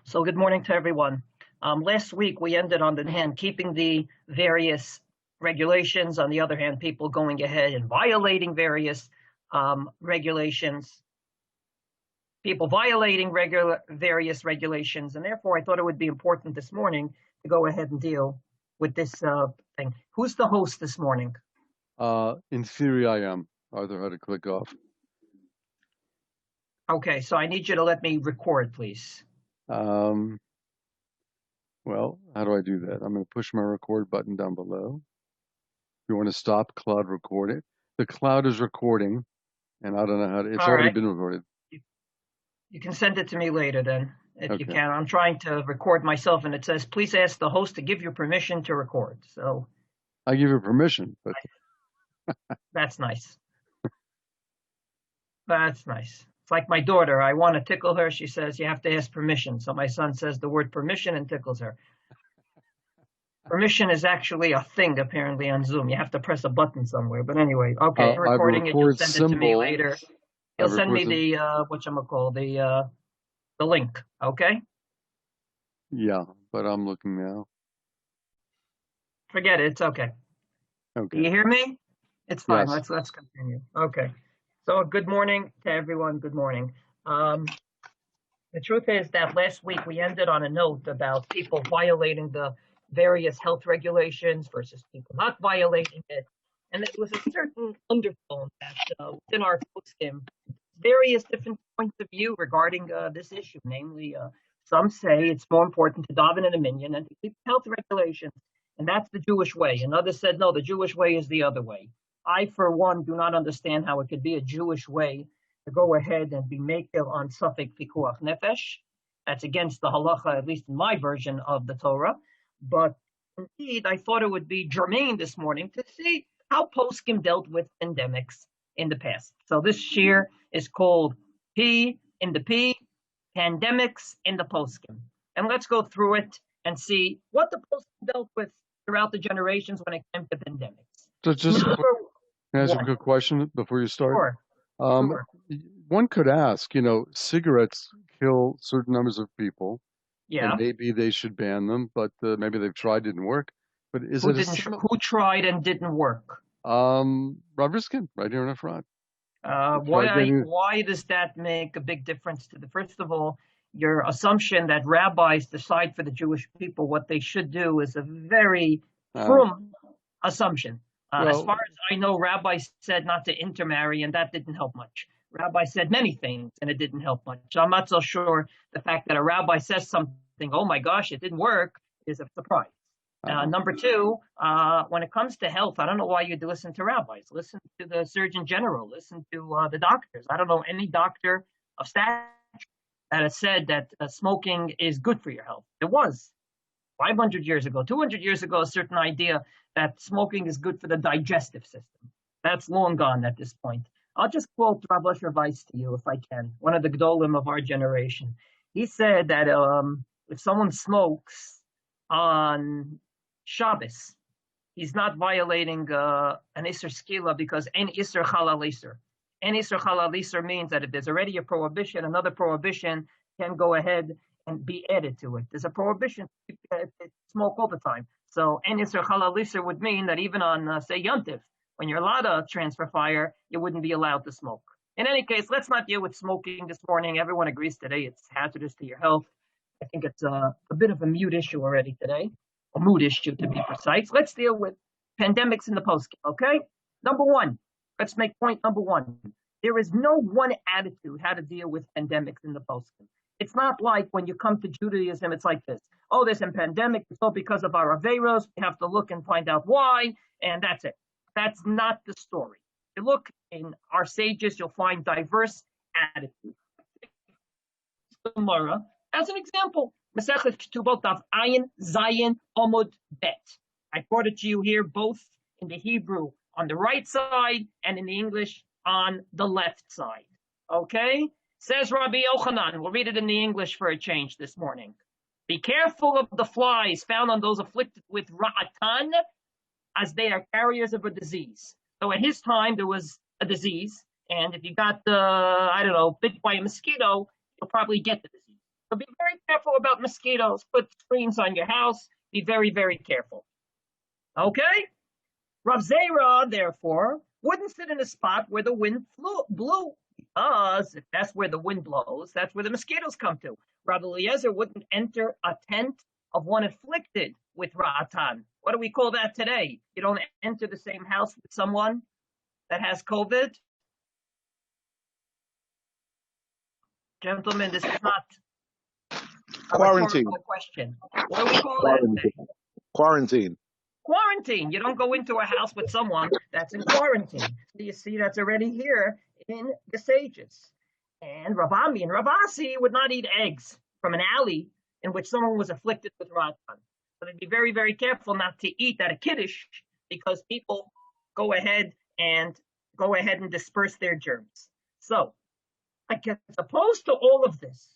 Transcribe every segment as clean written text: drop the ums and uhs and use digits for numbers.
So good morning to everyone. Last week we ended on the hand keeping the various regulations. On the other hand, people going ahead and violating various regulations. People violating various regulations, and therefore I thought it would be important this morning to go ahead and deal with this thing. Who's the host this morning? In theory, I am. Arthur had to click off. Okay, so I need you to let me record, please. Well, how do I do that? I'm going to push my record button down below. If you want to stop cloud recording, the cloud is recording, and I don't know how to. It's already been recorded. You can send it to me later then, if you Okay. can. I'm trying to record myself, and it says, please ask the host to give you permission to record. So I give you permission, but that's nice. That's nice. It's like my daughter. I want to tickle her. She says, you have to ask permission. So my son says the word permission and tickles her. Permission is actually a thing, apparently, on Zoom. You have to press a button somewhere. But anyway, okay, recording it. You'll send it to me later. You'll send me the, the link, okay? Yeah, but I'm looking now. Forget it. It's okay. Okay. Do you hear me? It's fine. Yes. Let's continue. Okay. So good morning to everyone. Good morning. The truth is that last week we ended on a note about people violating the various health regulations versus people not violating it. And it was a certain undertone that within our Poskim, various different points of view regarding this issue. Namely, some say it's more important to daven in a minyan and to keep health regulations, and that's the Jewish way. And others said, no, the Jewish way is the other way. I, for one, do not understand how it could be a Jewish way to go ahead and be makel on safek pikuach nefesh. That's against the halacha, at least in my version of the Torah. But indeed, I thought it would be germane this morning to see how Poskim dealt with pandemics in the past. So this shir is called P in the P, Pandemics in the Poskim. And let's go through it and see what the Poskim dealt with throughout the generations when it came to pandemics. So just can I ask a quick question before you start? Sure. Sure. One could ask, cigarettes kill certain numbers of people. Yeah. And maybe they should ban them, but maybe they've tried, didn't work. But who tried and didn't work? Riskin, right here in the front. Why does that make a big difference to first of all, your assumption that rabbis decide for the Jewish people what they should do is a very firm assumption. As far as I know, rabbis said not to intermarry, and that didn't help much. Rabbi said many things, and it didn't help much. So I'm not so sure the fact that a rabbi says something, oh my gosh, it didn't work, is a surprise. Number two, when it comes to health, I don't know why you listen to rabbis. Listen to the Surgeon General. Listen to the doctors. I don't know any doctor of stature that has said that smoking is good for your health. There was 500 years ago, 200 years ago, a certain idea that smoking is good for the digestive system. That's long gone at this point. I'll just quote Rav Asher Weiss to you if I can, one of the Gdolim of our generation. He said that if someone smokes on Shabbos, he's not violating an Isser Skila because en Isser Halal Isser. En Isser Halal Isser means that if there's already a prohibition, another prohibition can go ahead and be added to it. There's a prohibition to smoke all the time. So en Isser Halal Isser would mean that even on, say, Yontif, when you're allowed to transfer fire, you wouldn't be allowed to smoke. In any case, let's not deal with smoking this morning. Everyone agrees today it's hazardous to your health. I think it's a bit of a mute issue already today, a mood issue to be precise. Let's deal with pandemics in the Poskim, okay? Number one, let's make point number one. There is no one attitude how to deal with pandemics in the Poskim. It's not like when you come to Judaism, it's like this. Oh, there's a pandemic. It's all because of our Averos. We have to look and find out why, and that's it. That's not the story. You look in our sages, you'll find diverse attitudes. Gemara, as an example, Masechet Ketubot Daf Ayin Zayin Omud Bet. I brought it to you here, both in the Hebrew on the right side and in the English on the left side. Okay? Says Rabbi Yochanan. We'll read it in the English for a change this morning. Be careful of the flies found on those afflicted with Ra'atan, as they are carriers of a disease. So at his time, there was a disease, and if you got, bit by a mosquito, you'll probably get the disease. So be very careful about mosquitoes. Put screens on your house. Be very, very careful. Okay? Rav Zera, therefore, wouldn't sit in a spot where the wind blew, because if that's where the wind blows, that's where the mosquitoes come to. Rav Eliezer wouldn't enter a tent of one afflicted with Ra'atan. What do we call that today? You don't enter the same house with someone that has COVID? Gentlemen, this is not quarantine. A question. What do we call that? Quarantine. Quarantine. You don't go into a house with someone that's in quarantine. So you see that's already here in the sages. And Rav Ami and Rav Asi would not eat eggs from an alley in which someone was afflicted with Ratan. So they'd be very, very careful not to eat at a kiddush because people go ahead and disperse their germs. So, as opposed to all of this,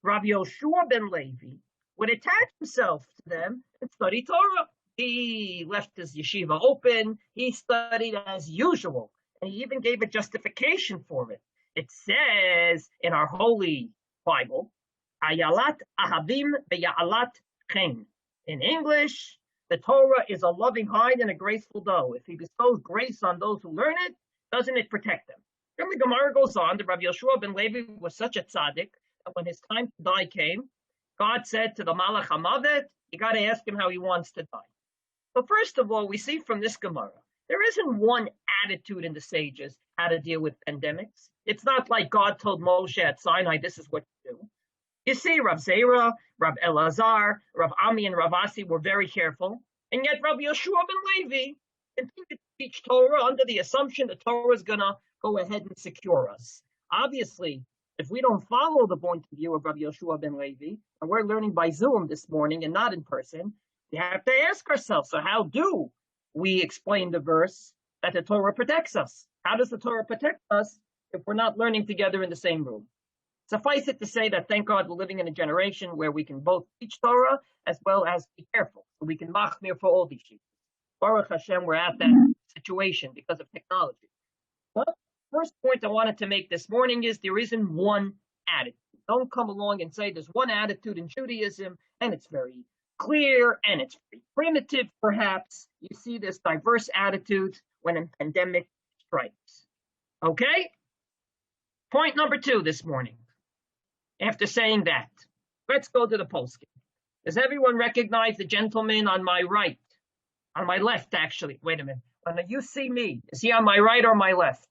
Rabbi Yehoshua ben Levi would attach himself to them and study Torah. He left his yeshiva open. He studied as usual. And he even gave a justification for it. It says in our holy Bible, Ayalat ahavim be'yalat chen. In English, the Torah is a loving hide and a graceful dough. If he bestows grace on those who learn it, doesn't it protect them? Then the Gemara goes on that Rabbi Yehoshua ben Levi was such a tzaddik that when his time to die came, God said to the Malach HaMavet, you got to ask him how he wants to die. So first of all, we see from this Gemara, there isn't one attitude in the sages how to deal with pandemics. It's not like God told Moshe at Sinai, this is what you do. You see, Rav Zera, Rav Elazar, Rav Ami, and Rav Asi were very careful, and yet Rabbi Yehoshua ben Levi continued to teach Torah under the assumption that Torah is going to go ahead and secure us. Obviously, if we don't follow the point of view of Rabbi Yehoshua ben Levi, and we're learning by Zoom this morning and not in person, we have to ask ourselves, so how do we explain the verse that the Torah protects us? How does the Torah protect us if we're not learning together in the same room? Suffice it to say that thank God we're living in a generation where we can both teach Torah as well as be careful. So we can machmir for all these sheep. Baruch Hashem, we're at that situation because of technology. But first point I wanted to make this morning is there isn't one attitude. Don't come along and say there's one attitude in Judaism and it's very clear and it's very primitive perhaps. You see this diverse attitude when a pandemic strikes. Okay? Point number 2 this morning. After saying that, let's go to the Poskim. Does everyone recognize the gentleman on my right? On my left, actually. Wait a minute. When you see me, is he on my right or my left?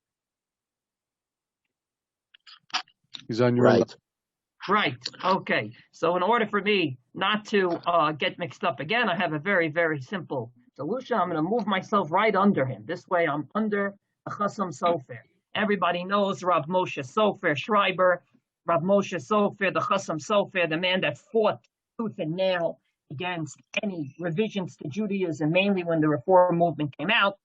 He's on your right. left. Right. Okay. So in order for me not to get mixed up again, I have a very, very simple solution. I'm going to move myself right under him. This way I'm under a Chasam Sofer. Everybody knows Rav Moshe Sofer Schreiber. Rav Moshe Sofer, the Chasam Sofer, the man that fought tooth and nail against any revisions to Judaism, mainly when the Reform movement came out.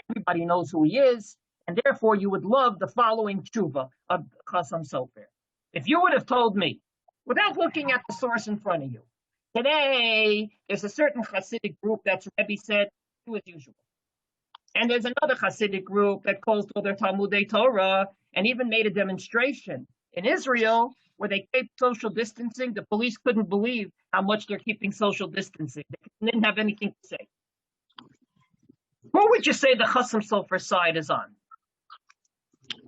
Everybody knows who he is, and therefore you would love the following tshuva of Chasam Sofer. If you would have told me, without looking at the source in front of you, today there's a certain Hasidic group that's Rebbe said, do as usual. And there's another Hasidic group that calls to their Talmudei Torah and even made a demonstration in Israel where they kept social distancing. The police couldn't believe how much they're keeping social distancing. They didn't have anything to say. Who would you say the Chasam Sofer side is on?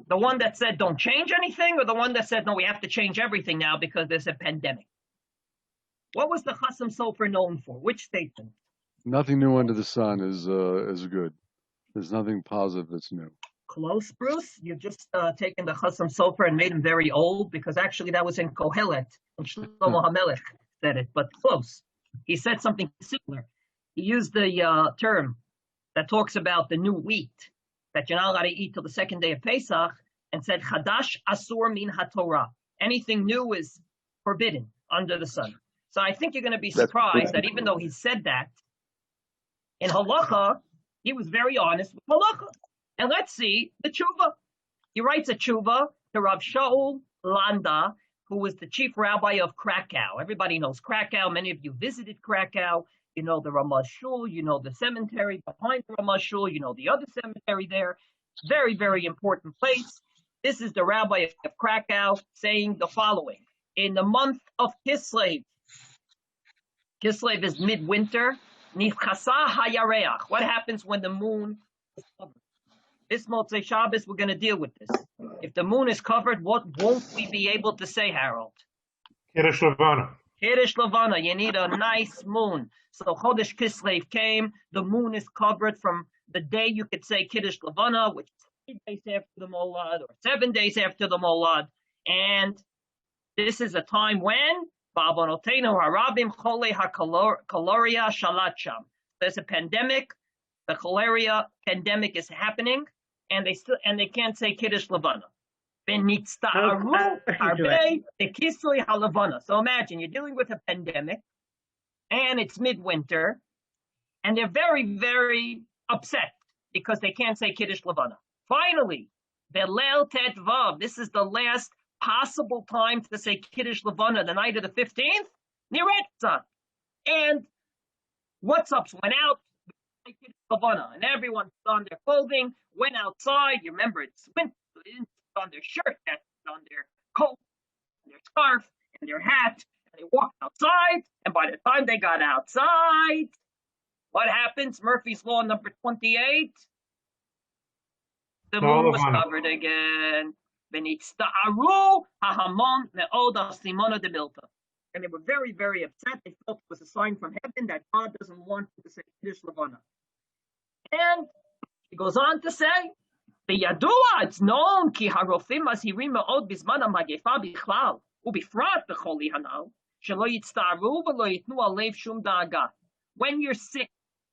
The one that said don't change anything, or the one that said no, we have to change everything now because there's a pandemic? What was the Chasam Sofer known for? Which statement? Nothing new under the sun is good. There's nothing positive that's new. Close, Bruce. You've just taken the Chasam Sofer and made him very old, because actually that was in Kohelet, and Shlomo HaMelech said it, but close. He said something similar. He used the term that talks about the new wheat that you're not allowed to eat till the second day of Pesach, and said, Chadash Asur Min HaTorah. Anything new is forbidden under the sun. So I think you're going to be surprised that even though he said that, in Halacha, he was very honest with Halacha. And let's see the tshuva. He writes a tshuva to Rav Shaul Landa, who was the chief rabbi of Krakow. Everybody knows Krakow. Many of you visited Krakow. You know the Ramah Shul. You know the cemetery behind the Ramah Shul. You know the other cemetery there. Very, very important place. This is the rabbi of Krakow saying the following. in the month of Kislev. Kislev is midwinter. Nichasa hayareach. What happens when the moon is covered? This Motzei Shabbos, we're going to deal with this. If the moon is covered, what won't we be able to say, Harold? Kiddush Levana. Kiddush Levana. You need a nice moon. So Chodesh Kislev came. The moon is covered from the day you could say Kiddush Levana, which is 8 days after the Molad or 7 days after the Molad. And this is a time when Ba'avonotenu harabim chole hakaloria shalat sham. There's a pandemic. The cholera pandemic is happening, and they can't say Kiddush Levana. So imagine you're dealing with a pandemic, and it's midwinter, and they're very, very upset because they can't say Kiddush Levana. Finally, Belel Tet Vav. This is the last possible time to say Kiddush Levana, the night of the 15th. Niretza. And WhatsApps went out. Kiddush Levana, and everyone put on their clothing, went outside. You remember it's winter, so they didn't put on their shirt, they put on their coat, and their scarf, and their hat, and they walked outside. And by the time they got outside, what happens? Murphy's Law number 28. The moon was covered again. And they were very, very upset. They felt it was a sign from heaven that God doesn't want them to say Kiddush Levana. And he goes on to say, it's known ki harofim mazhirim me'od bizman ha'magefa bichlal ubifrat b'chol hanal shelo yitztaru v'lo yitnu alev shum da'aga. When you're sick,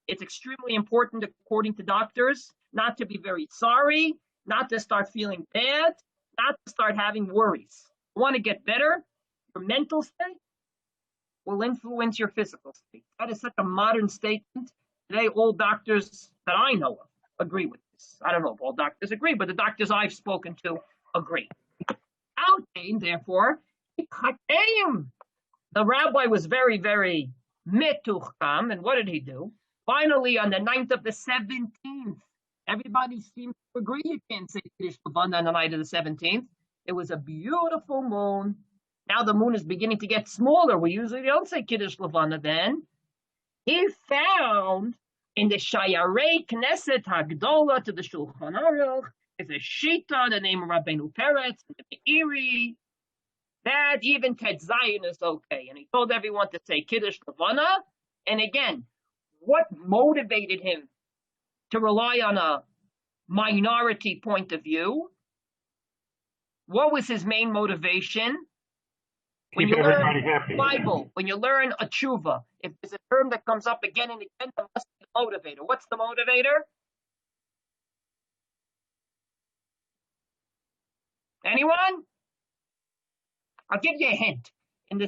it's extremely important, according to doctors, not to be very sorry, not to start feeling bad, not to start having worries. You want to get better? Your mental state will influence your physical state. That is such a modern statement. Today, all doctors that I know of agree with this. I don't know if all doctors agree, but the doctors I've spoken to agree. Outgain, therefore, the rabbi was very, very metucham, and what did he do? Finally, on the 9th of the 17th, everybody seemed to agree you can't say Kiddush Levana on the night of the 17th. It was a beautiful moon. Now the moon is beginning to get smaller. We usually don't say Kiddush Levana then. He found in the Shayarei Knesset Hagdola to the Shulchan Aruch, is a Shita, the name of Rabbeinu Peretz, and the Meiri, that even Tet Zayin is okay. And he told everyone to say Kiddush Levana. And again, what motivated him to rely on a minority point of view? What was his main motivation? When you learn the Bible, when you learn a tshuva, if there's a term that comes up again and again, there must be a motivator. What's the motivator? Anyone? I'll give you a hint. In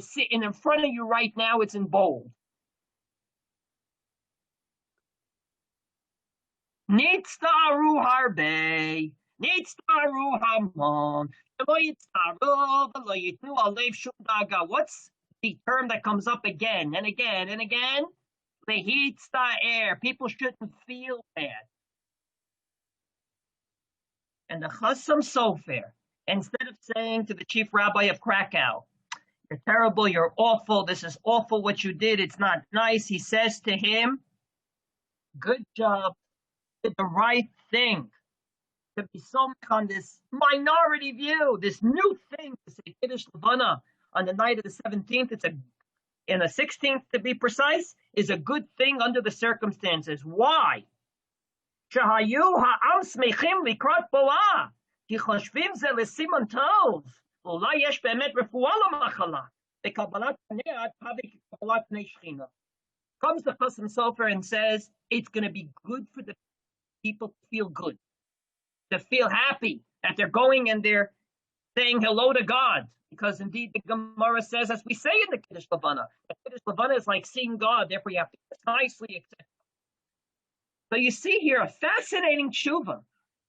front of you right now, it's in bold. Nitztaru harbe, nitztaru hamon. What's the term that comes up again and again and again? Air. People shouldn't feel bad. And the Chassam Sofer, instead of saying to the chief rabbi of Krakow, "You're terrible, you're awful, this is awful what you did, it's not nice," he says to him, "Good job, you did the right thing." To be so on this minority view, this new thing to say Kiddush Levana on the night of the 17th, in the 16th to be precise, is a good thing under the circumstances. Why? Shahayu ha'am smechim likrat boah, ki choshvim ze lesiman tov, ulai yesh be'emet refuah lamachala, be'kabbalat panei ad havi kabbalat pnei shechina. Comes the Chassam Sofer and says, it's going to be good for the people to feel good, to feel happy that they're going and they're saying hello to God. Because indeed the Gemara says, as we say in the Kiddush Levana, the Kiddush Levana is like seeing God, therefore you have to nicely accept. So you see here a fascinating tshuva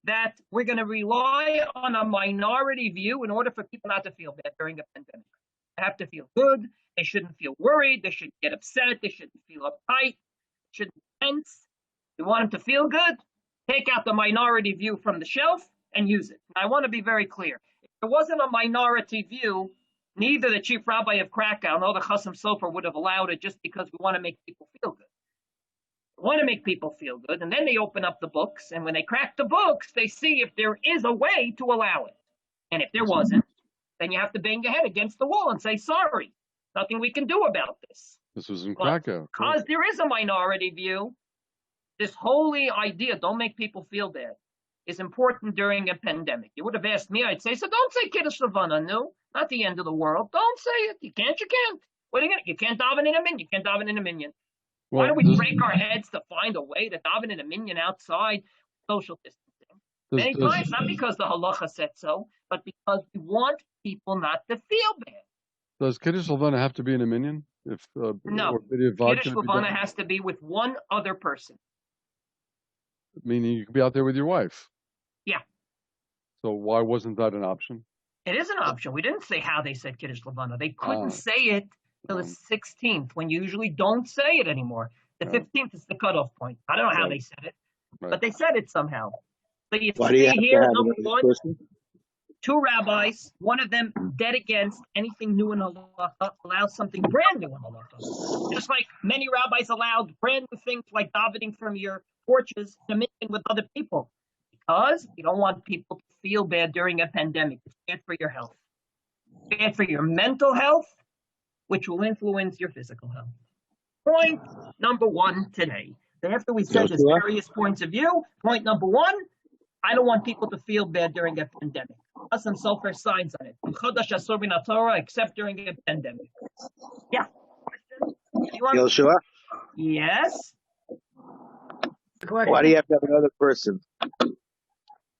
that we're going to rely on a minority view in order for people not to feel bad during a pandemic. They have to feel good. They shouldn't feel worried. They shouldn't get upset. They shouldn't feel uptight. They shouldn't be tense. You want them to feel good? Take out the minority view from the shelf and use it. I want to be very clear. If there wasn't a minority view, Neither the chief rabbi of Krakow nor the Chasam Sofer would have allowed it just because we want to make people feel good. We want to make people feel good, and then they open up the books, and when they crack the books, they see if there is a way to allow it. And if there wasn't, then you have to bang your head against the wall and say, sorry, nothing we can do about this. This was in Krakow. Because there is a minority view, this holy idea, don't make people feel bad, is important during a pandemic. You would have asked me, I'd say, so don't say Kiddush Levana, no, not the end of the world. Don't say it. You can't. What are you gonna? You can't daven in a minyan. You can't daven in a minyan. Why do we break our heads to find a way to daven in a minyan outside social distancing? Many times, not because the halacha said so, but because we want people not to feel bad. Does Kiddush Levana have to be in a minyan? No. Kiddush Levana has to be with one other person. Meaning you could be out there with your wife. Yeah. So why wasn't that an option? It is an option. We didn't say how they said Kiddush Levana. They couldn't say it till the 16th, when you usually don't say it anymore. The 15th is the cutoff point. I don't know how they said it, but they said it somehow. So you see here, number one, two rabbis, one of them dead against anything new in halacha, allows something brand new in halacha. Just like many rabbis allowed brand new things like davening from your porches to minyan with other people. Because you don't want people to feel bad during a pandemic. It's bad for your health. It's bad for your mental health, which will influence your physical health. Point number one today. After we said this various points of view, point number one, I don't want people to feel bad during a pandemic. Some Sofer signs on it. Torah, except during a pandemic. Yeah. Yehoshua? Yes? Why do you have to have another person?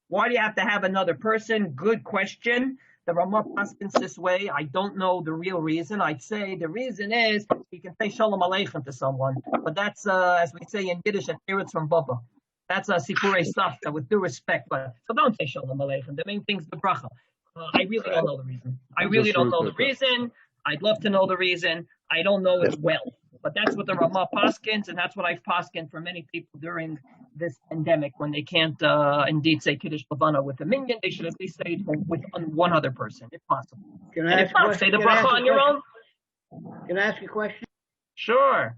Why do you have to have another person? Good question. The Ramah Poskins this way. I don't know the real reason. I'd say the reason is you can say Shalom Aleichem to someone, but that's, as we say in Yiddish, a teretz from Baba. That's a sipurei savta, with due respect. But so don't say Shalom Aleichem. The main thing's the bracha. I really don't know the reason. I really don't know the reason. I'd love to know the reason. I don't know it well. But that's what the Ramah Poskins, and that's what I've poskined for many people during this pandemic when they can't indeed say Kiddush Levana with a minyan. They should at least say it with one other person, if possible. Can I ask not, say the bracha on your own. Can I ask you a question? Sure.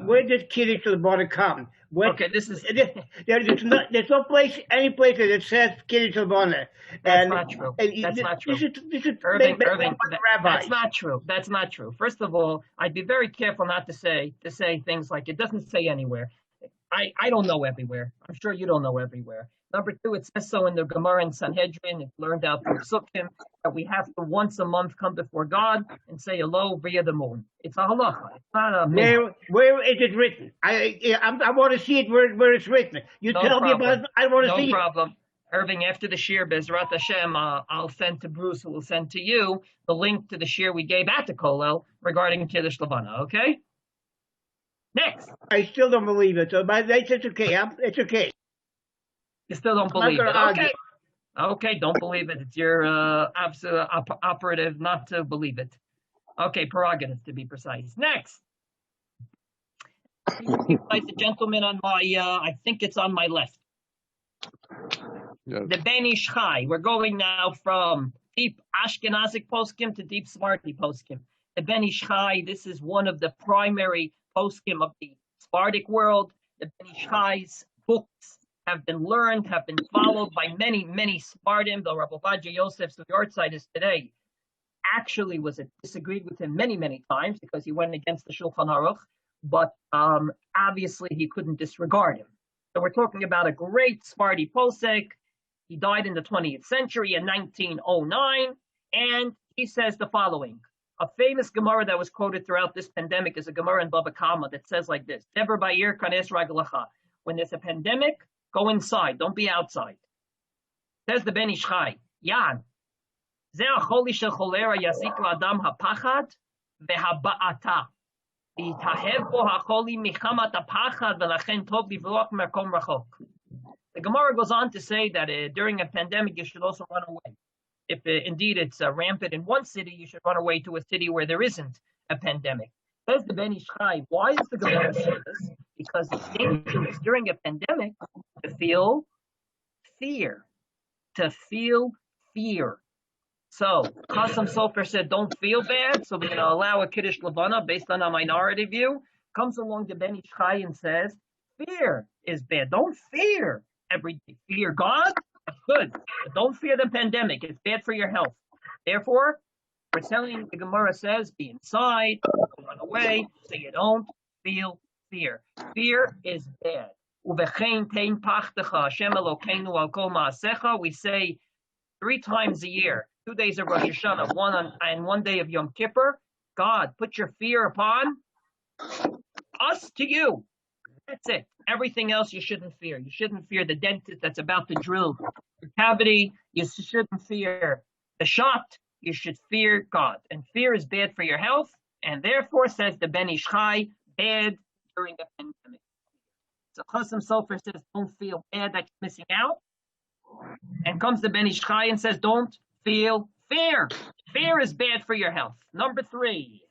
Where did Kiddush Levana come? Okay, this is... There's no place, any place that says Kiddush Levana. That's not true. That's not true. Irving, that's not true. That's not true. First of all, I'd be very careful not to say things like it doesn't say anywhere. I don't know everywhere. I'm sure you don't know everywhere. Number two, it says so in the Gemara and Sanhedrin. It's learned out from Poskim that we have to once a month come before God and say hello via the moon. It's a halacha. It's not a minhag. Where is it written? I want to see it where it's written. You tell me about it. I want to see it. No problem. Irving, after the shir, Bezrat Hashem, I'll send to Bruce, who will send to you, the link to the shir we gave at the Kollel regarding Kiddush Levana, okay? Next. I still don't believe it, so it's okay. It's okay. You still don't believe it, okay? Okay, don't believe it. It's your absolute operative not to believe it. Okay, prerogative to be precise. Next. Like the gentleman on my, I think it's on my left. Yes. The Ben Ish Chai. We're going now from deep Ashkenazic Poskim to deep Sephardic Poskim. The Ben Ish Chai, this is one of the primary Poskim of the Sephardic world. The Ben Ish Chai's books have been learned, have been followed by many, many Sephardim. The Rabbi Ovadia Yosef's yahrzeit is today. Actually disagreed with him many, many times because he went against the Shulchan Aruch, but obviously he couldn't disregard him. So we're talking about a great Sephardi posek. He died in the 20th century in 1909, and he says the following. A famous Gemara that was quoted throughout this pandemic is a Gemara in Baba Kama that says like this, Dever Bayir Kanes Raglacha. When there's a pandemic, go inside, don't be outside. Says the Ben Ish Chai, Yan, Ze acholi shel cholera yazik la'adam hapachad ve'haba'ata. V'yitahev bo hacholi michamat hapachad ve'lachen tov livroch me'kom rachok. The Gemara goes on to say that during a pandemic, you should also run away. If indeed it's rampant in one city, you should run away to a city where there isn't a pandemic. Says the Ben Ish Chai, why is the Gemara saying this? Because it's dangerous during a pandemic to feel fear, to feel fear. So, Qasim Sofer said, don't feel bad, so we're going to allow a Kiddush Levana based on a minority view. Comes along the Ben Ish Chai and says, fear is bad. Don't fear every day. Fear God, that's good. But don't fear the pandemic. It's bad for your health. Therefore, we're telling, the Gemara says, be inside, run away, so you don't feel fear. Fear is bad. We say 3 times a year, 2 days of Rosh Hashanah, and 1 day of Yom Kippur. God, put your fear upon us to you. That's it. Everything else you shouldn't fear. You shouldn't fear the dentist that's about to drill your cavity. You shouldn't fear the shot. You should fear God. And fear is bad for your health. And therefore, says the Ben Ish Chai, bad during the pandemic. So Qasim Sofer says, don't feel bad that you're missing out. And comes the Ben Ish Chai and says, don't feel fear. Fear is bad for your health. Number 3.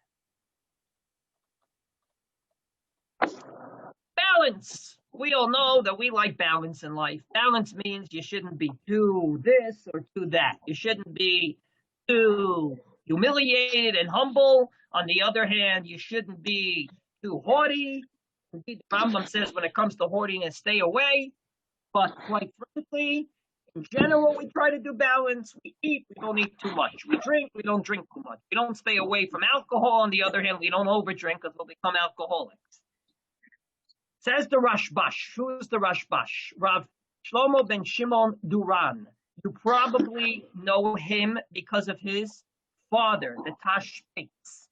Balance. We all know that we like balance in life. Balance means you shouldn't be too this or too that. You shouldn't be too humiliated and humble. On the other hand, you shouldn't be too haughty. Indeed, the Rambam says when it comes to haughtiness, stay away. But quite frankly, in general, we try to do balance. We eat, we don't eat too much. We drink, we don't drink too much. We don't stay away from alcohol. On the other hand, we don't overdrink because we'll become alcoholics. Says the Rashbash. Who's the Rashbash? Rav Shlomo ben Shimon Duran. You probably know him because of his father, the Tashbates.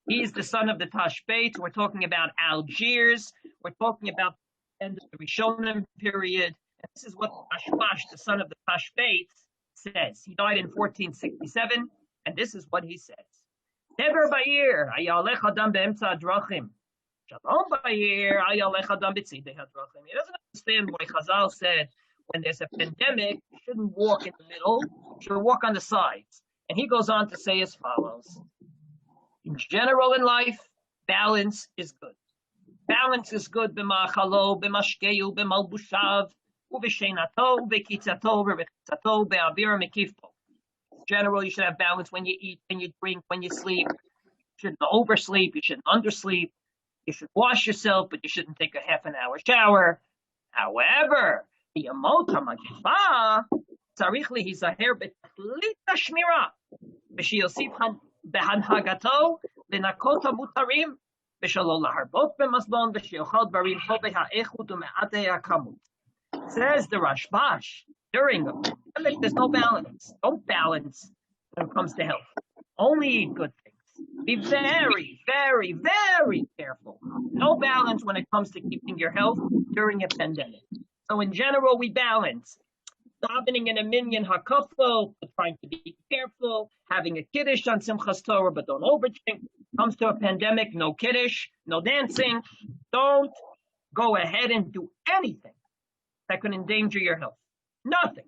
He's the son of the Tashbates. We're talking about Algiers. We're talking about the end of the Rishonim period. And this is what Rashbash, the son of the Tashbates, says. He died in 1467, and this is what he says. Never ba'ir, ayalech adam be'emtza drachim. Shalom ba'ir, ayalech adam b'tzidei hadrachim. He doesn't understand why Chazal said when there's a pandemic, you shouldn't walk in the middle, you should walk on the sides. And he goes on to say as follows. In general in life, balance is good. Balance is good b'machalo, b'mashkeu, b'malbushav, u'b'sheinato, b'kitzato, b'rechitzato, b'avir mekifto. In general, you should have balance when you eat, when you drink, when you sleep. You shouldn't oversleep, you shouldn't undersleep. You should wash yourself, but you shouldn't take a half-an-hour shower. However, the yamot ha'magifa tzarich lihizaher betachlit hashmira v'shiyosif behanhagato v'nakot hamutarim v'shalo laharbot b'maslon v'shiyochal barim chobe ha'echut u'me'ate ha'kamut. Says the Rashbash, during the pandemic, there's no balance. Don't balance when it comes to health. Only eat good things. Be very, very, very careful. No balance when it comes to keeping your health during a pandemic. So in general, we balance. Davening in a minyan hakafo, trying to be careful, having a kiddush on Simchas Torah, but don't overdrink. Comes to a pandemic, no kiddush, no dancing. Don't go ahead and do anything that could endanger your health. Nothing.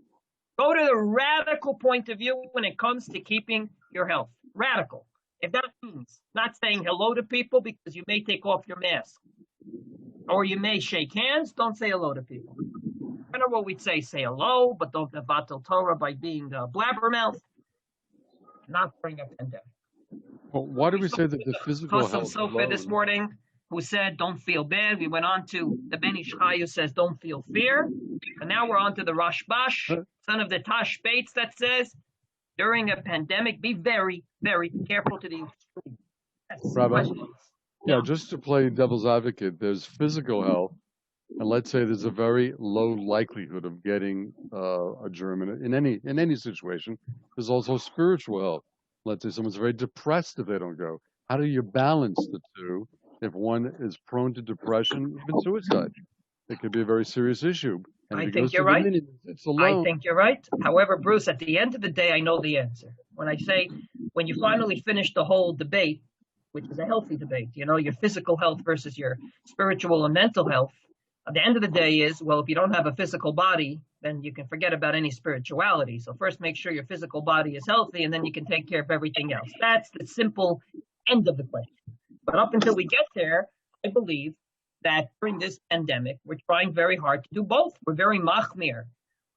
Go to the radical point of view when it comes to keeping your health. Radical. If that means not saying hello to people because you may take off your mask, or you may shake hands, don't say hello to people. I don't know what we'd say hello, but don't mevatel Torah by being a blabbermouth. Not during a pandemic. Well, why do we say that the physical health? Sofer this morning, who said don't feel bad. We went on to the Ben Ish Chai who says don't feel fear. And now we're on to the Rashbash, son of the Tashbates, that says during a pandemic, be very, very careful to the extreme. Rabbi, yeah, just to play devil's advocate, there's physical health, and let's say there's a very low likelihood of getting a germ in any situation. There's also spiritual health. Let's say someone's very depressed if they don't go. How do you balance the two if one is prone to depression, even suicide? It could be a very serious issue. And I think you're right. I think you're right. However, Bruce, at the end of the day, I know the answer. When I say, when you finally finish the whole debate, which is a healthy debate, you know, your physical health versus your spiritual and mental health, at the end of the day is, well, if you don't have a physical body, then you can forget about any spirituality. So first make sure your physical body is healthy, and then you can take care of everything else. That's the simple end of the question. But up until we get there, I believe that during this pandemic, we're trying very hard to do both. We're very machmir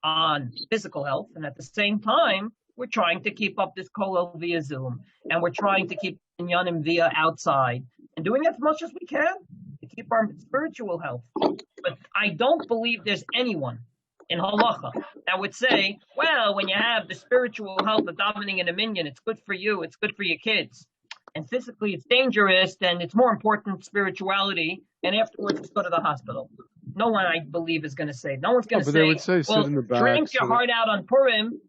on physical health, and at the same time, We're trying to keep up this kollel via Zoom, and we're trying to keep minyanim via outside, and doing as much as we can to keep our spiritual health. But I don't believe there's anyone in halacha that would say, well, when you have the spiritual health of davening in a minyan, it's good for you, it's good for your kids. And physically it's dangerous, then it's more important spirituality, and afterwards let's go to the hospital. No one, I believe, is going to say. No one's going to say, well, sit in the back, drink your heart out on Purim,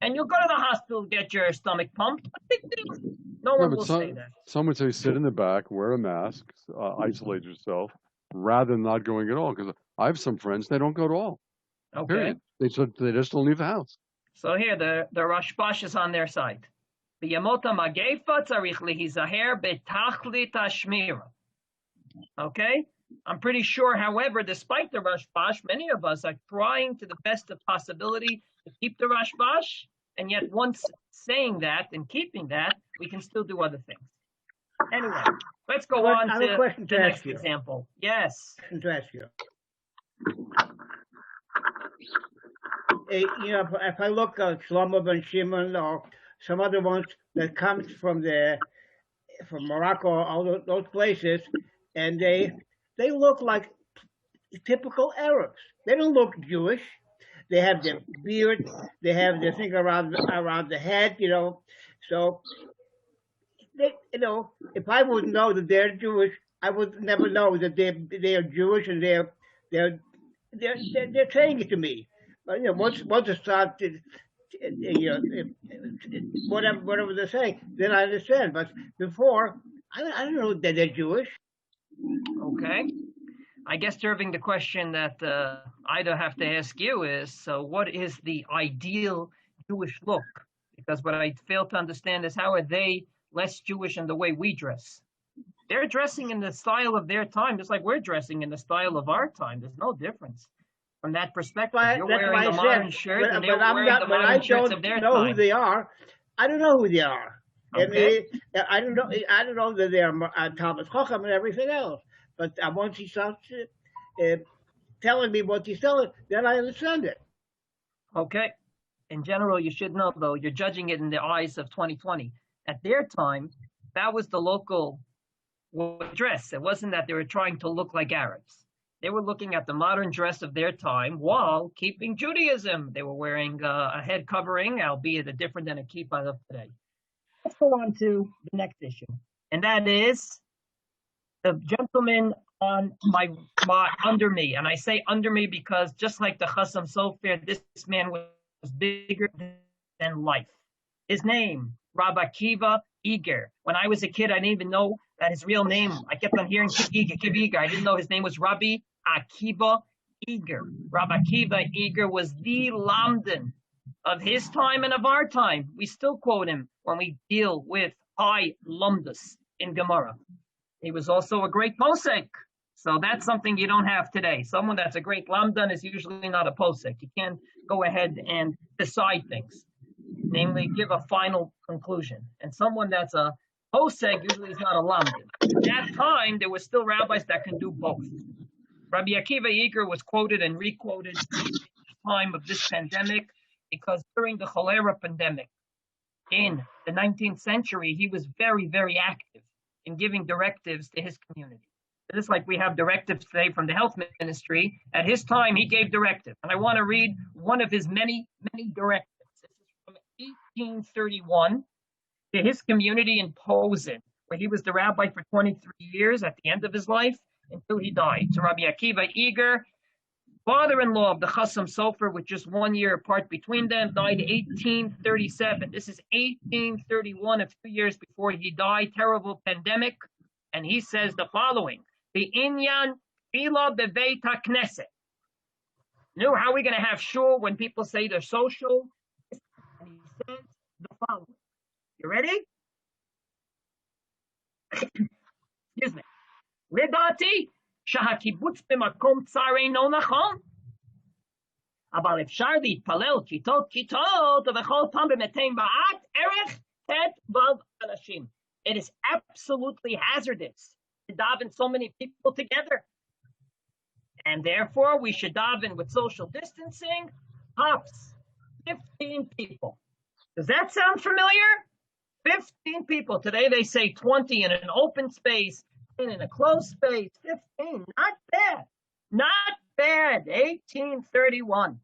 and you'll go to the hospital to get your stomach pumped. No one will say that. Some would say sit in the back, wear a mask, isolate yourself, rather than not going at all. Because I have some friends, they don't go at all. Okay. Period. They just don't leave the house. So here, the Rashbash is on their side. Okay? I'm pretty sure, however, despite the Rashbash, many of us are trying to the best of possibility to keep the Rashbash, and yet once saying that and keeping that, we can still do other things. Anyway, let's go on to the next example. Yes. To ask you. If I look at Shlomo ben Shimon or some other ones that comes from Morocco, all those places, and they look like typical Arabs. They don't look Jewish. They have their beard. They have their thing around the head. So if I wouldn't know that they're Jewish, I would never know that they are Jewish, and they're saying it to me. But once it starts, whatever they're saying, then I understand. But before, I don't know that they're Jewish. Okay. I guess, Irving, the question that I'd have to ask you is, so what is the ideal Jewish look? Because what I fail to understand is, how are they less Jewish in the way we dress? They're dressing in the style of their time, just like we're dressing in the style of our time. There's no difference from that perspective. You're wearing a modern shirt, and they're wearing the modern shirts of their time. I don't know who they are. I don't know who they are. Okay. And I don't know that they are Talmud Chacham and everything else. But once he starts telling me what he's telling, then I understand it. Okay. In general, you should know, though, you're judging it in the eyes of 2020. At their time, that was the local dress. It wasn't that they were trying to look like Arabs. They were looking at the modern dress of their time while keeping Judaism. They were wearing a head covering, albeit a different than a kippah of today. Let's go on to the next issue, and that is the gentleman on my under me. And I say under me because, just like the Chassam Sofer, this man was bigger than life. His name, Rabbi Akiba Eger. When I was a kid, I didn't even know that his real name. I kept on hearing Kibiga. I didn't know his name was Rabbi Akiba Eger. Rabbi Akiba Eger was the Lamdan of his time and of our time. We still quote him when we deal with high lumdus in Gemara. He was also a great posek. So that's something you don't have today. Someone that's a great lamdan is usually not a posek. You can't go ahead and decide things, namely give a final conclusion. And someone that's a posek usually is not a lamdan. At that time, there were still rabbis that can do both. Rabbi Akiva Eger was quoted and requoted at the time of this pandemic, because during the cholera pandemic in the 19th century, he was very, very active in giving directives to his community. Just like we have directives today from the health ministry, at his time he gave directives. And I want to read one of his many, many directives. This is from 1831 to his community in Posen, where he was the rabbi for 23 years at the end of his life until he died. So Rabbi Akiva Eger, father-in-law of the Chassam Sofer, with just 1 year apart between them, died in 1837. This is 1831, a few years before he died. Terrible pandemic. And he says the following: the inyan tefillah bebeit hakneset. How are we going to have shul when people say they're social? And he says the following. You ready? Excuse me. לדעתי שהקיבוץ במקום צר אינו נכון. אבל אפשר להתפלל כיתות ובכל פעם במתי מעט ערך ט' אנשים. It is absolutely hazardous to daven so many people together. And therefore, we should daven with social distancing, tops 15 people. Does that sound familiar? 15 people. Today they say 20 in an open space and in a closed space. 15. Not bad. Not bad. 1831.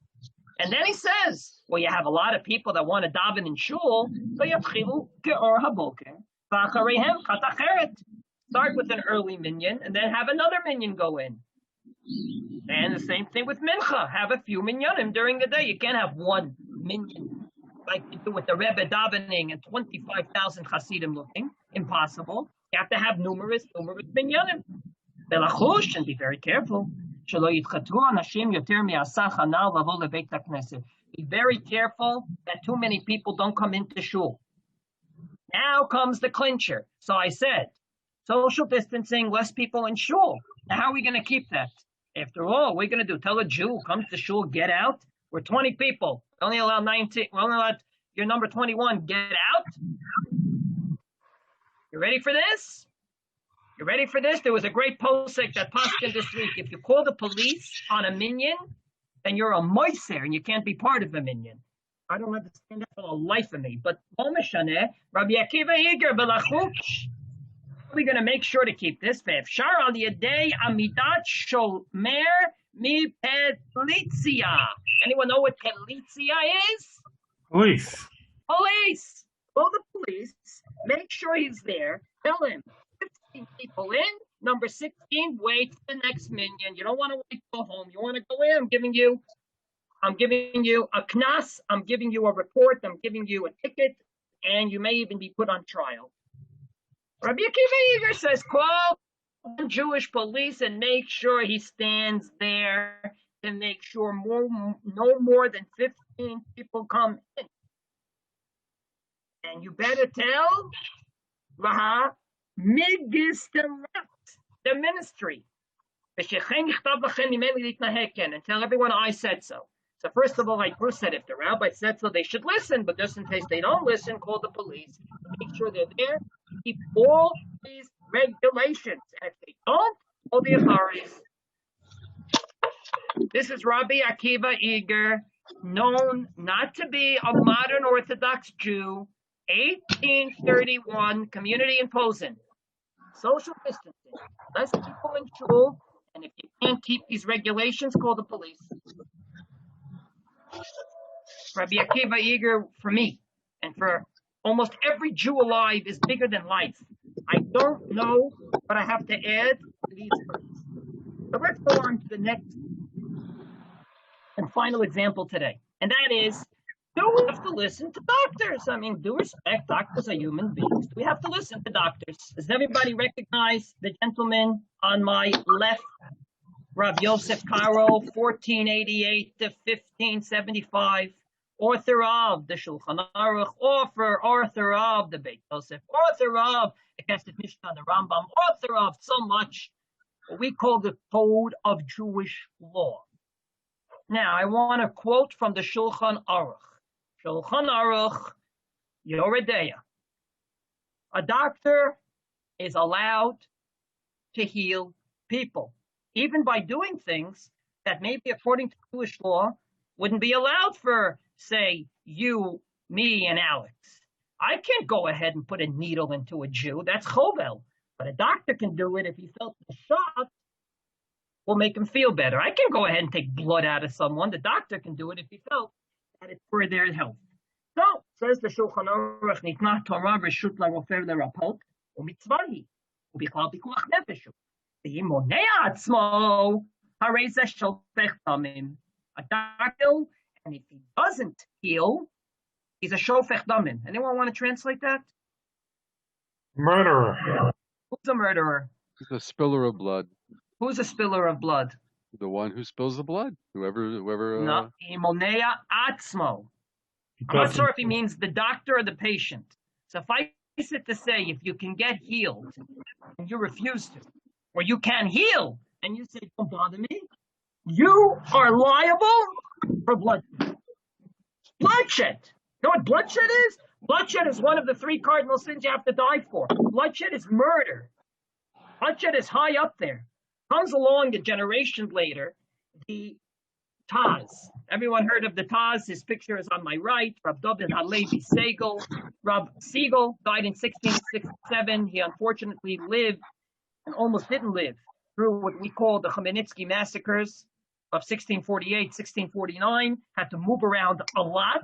And then he says, well, you have a lot of people that want to daven in shul. Start with an early minyan and then have another minyan go in. And the same thing with mincha. Have a few minyanim during the day. You can't have one minyan like you do with the Rebbe davening and 25,000 Hasidim looking. Impossible. You have to have numerous minyanim. Belachush, and be very careful. Be very careful that too many people don't come into shul. Now comes the clincher. So I said, social distancing, less people in shul. Now how are we going to keep that? After all, we're going to do, tell a Jew, come to shul, get out. We're 20 people. We only allow 19. We only let your number 21 get out. You ready for this? You ready for this? There was a great posik that Poskim this week. If you call the police on a minyan, then you're a moiser and you can't be part of a minyan. I don't understand that for the life of me. But Rabbi Akiba Iger Belachuch. We're going to make sure to keep this. Ve'efshar al yedei amidat shomer mi petlitzia. Anyone know what petlitzia is? Police. Police. Call the police. Make sure he's there. Tell him 15 people in. Number 16. Wait for the next minyan. You don't want to wait to go home. You want to go in. I'm giving you a knas. I'm giving you a report. I'm giving you a ticket, and you may even be put on trial. Rabbi Akiba Eger says, call Jewish police and make sure he stands there to make sure no more than 15 people come in. And you better tell the ministry. And tell everyone I said so. So first of all, like Bruce said, if the rabbi said so, they should listen. But just in case they don't listen, call the police. Make sure they're there. Keep all these regulations. And if they don't, call the authorities. This is Rabbi Akiba Eger, known not to be a modern Orthodox Jew, 1831, community in Posen. Social distancing. Less people in shul. And if you can't keep these regulations, call the police. Rabbi Akiba Eger, for me, and for almost every Jew alive, is bigger than life. I don't know what I have to add to these words. So let's go on to the next and final example today. And that is, do we have to listen to doctors? I mean, do respect, doctors are human beings. Do we have to listen to doctors? Does everybody recognize the gentleman on my left? Rav Yosef Karo, 1488 to 1575, author of the Shulchan Aruch, author of the Beit Yosef, author of the Kesef Mishnah, the Rambam, author of so much what we call the Code of Jewish Law. Now, I want to quote from the Shulchan Aruch. Shulchan Aruch, Yoredeya. A doctor is allowed to heal people, even by doing things that maybe according to Jewish law wouldn't be allowed for, say, you, me, and Alex. I can't go ahead and put a needle into a Jew. That's chovel. But a doctor can do it if he felt the shot will make him feel better. I can go ahead and take blood out of someone. The doctor can do it if he felt that it's for their health. So, says the Shulchan Aruch, Nitna Torah reshut la'rofer lerapot, u'mitzvahi, u'bichlal pikuach nefesh. ואם מונע עצמו, הרי זה שופך דמים. A doctor, and if he doesn't heal, he's a shofech damim. Anyone want to translate that? Murderer. Who's a murderer? He's a spiller of blood. Who's a spiller of blood? The one who spills the blood. Whoever. No, imonea atzmo. I'm not sure if he means the doctor or the patient. Suffice it to say, if you can get healed and you refuse to, or you can heal and you say, don't bother me, you are liable for bloodshed. Bloodshed. You know what bloodshed is? Bloodshed is one of the 3 cardinal sins you have to die for. Bloodshed is murder. Bloodshed is high up there. Comes along a generation later, the Taz. Everyone heard of the Taz? His picture is on my right. Rab David Halevi Segal. Rab Segal died in 1667. He unfortunately lived and almost didn't live through what we call the Khmelnytsky massacres of 1648, 1649. Had to move around a lot.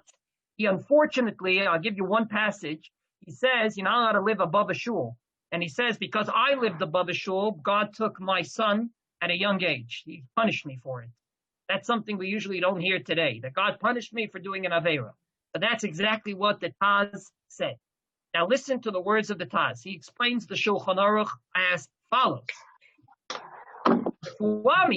He unfortunately, I'll give you one passage. He says, you're not allowed to live above a shul. And he says, because I lived above a shul, God took my son at a young age. He punished me for it. That's something we usually don't hear today, that God punished me for doing an Aveira. But that's exactly what the Taz said. Now listen to the words of the Taz. He explains the Shulchan Aruch as follows. God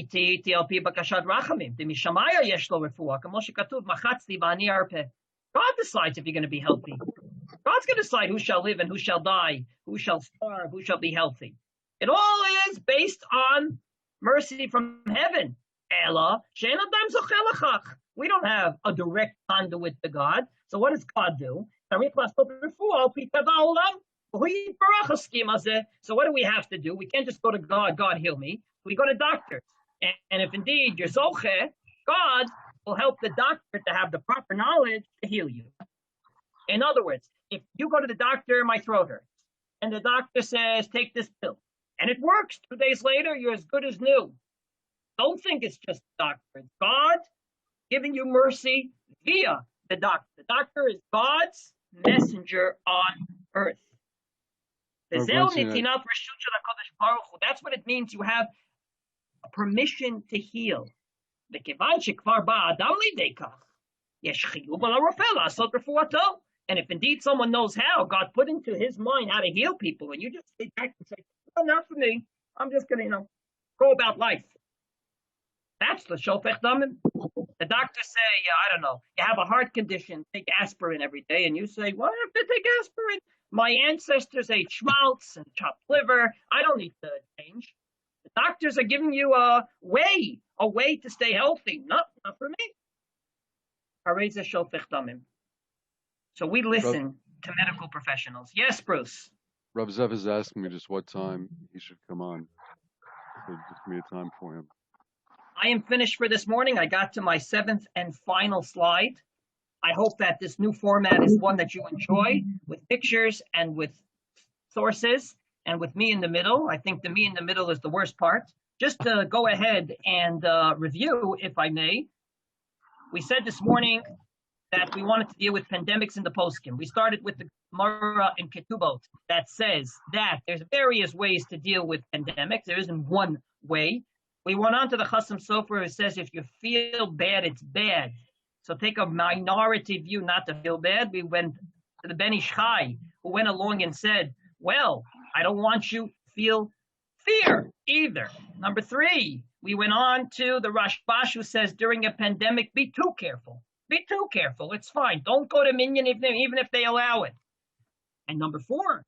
decides if you're going to be healthy. God's going to decide who shall live and who shall die, who shall starve, who shall be healthy. It all is based on mercy from heaven. We don't have a direct conduit to God. So what does God do? So what do we have to do? We can't just go to God, God heal me. We go to doctors. And if indeed you're zoche, God will help the doctor to have the proper knowledge to heal you. In other words, if you go to the doctor, my throat hurts, and the doctor says, take this pill, and it works, 2 days later, you're as good as new. Don't think it's just the doctor. It's God giving you mercy via the doctor. The doctor is God's messenger on earth. That's what it means. You have a permission to heal. And if indeed someone knows how, God put into his mind how to heal people, and you just sit back and say, oh, not for me. I'm just going to, go about life. That's the shofech damim. The doctors say, I don't know, you have a heart condition, take aspirin every day, and you say, why do I have to take aspirin? My ancestors ate schmaltz and chopped liver. I don't need to change. The doctors are giving you a way to stay healthy. Not for me. Hareza shofech damim. So we listen to medical professionals. Yes, Bruce. Rav Zev is asking me just what time he should come on. So just give me a time for him. I am finished for this morning. I got to my 7th and final slide. I hope that this new format is one that you enjoy, with pictures and with sources and with me in the middle. I think the me in the middle is the worst part. Just to go ahead and review, if I may. We said this morning that we wanted to deal with pandemics in the Poskim. We started with the Gemara in Ketubot that says that there's various ways to deal with pandemics. There isn't one way. We went on to the Chasam Sofer who says if you feel bad, it's bad. So take a minority view not to feel bad. We went to the Ben Ish Chai who went along and said, well, I don't want you to feel fear either. Number 3, we went on to the Rashbash who says during a pandemic, be too careful. Be too careful. It's fine. Don't go to minyan even if they allow it. And number 4,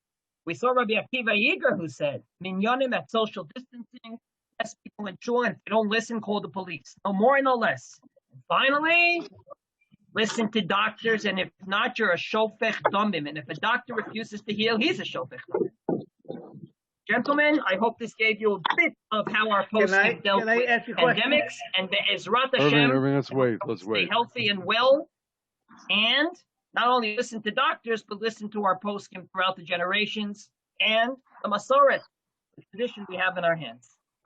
we saw Rabbi Akiba Yeager who said, minyanim at social distancing, less people in shul, and if they don't listen, call the police. No more, no less. And finally, listen to doctors, and if not, you're a shofech damim. And if a doctor refuses to heal, he's a shofech damim. Gentlemen, I hope this gave you a bit of how our posting dealt with pandemics and the Ezrat Hashem. Irving, let's wait. Stay healthy and well, and not only listen to doctors, but listen to our poskim throughout the generations and the Masoret, the tradition we have in our hands.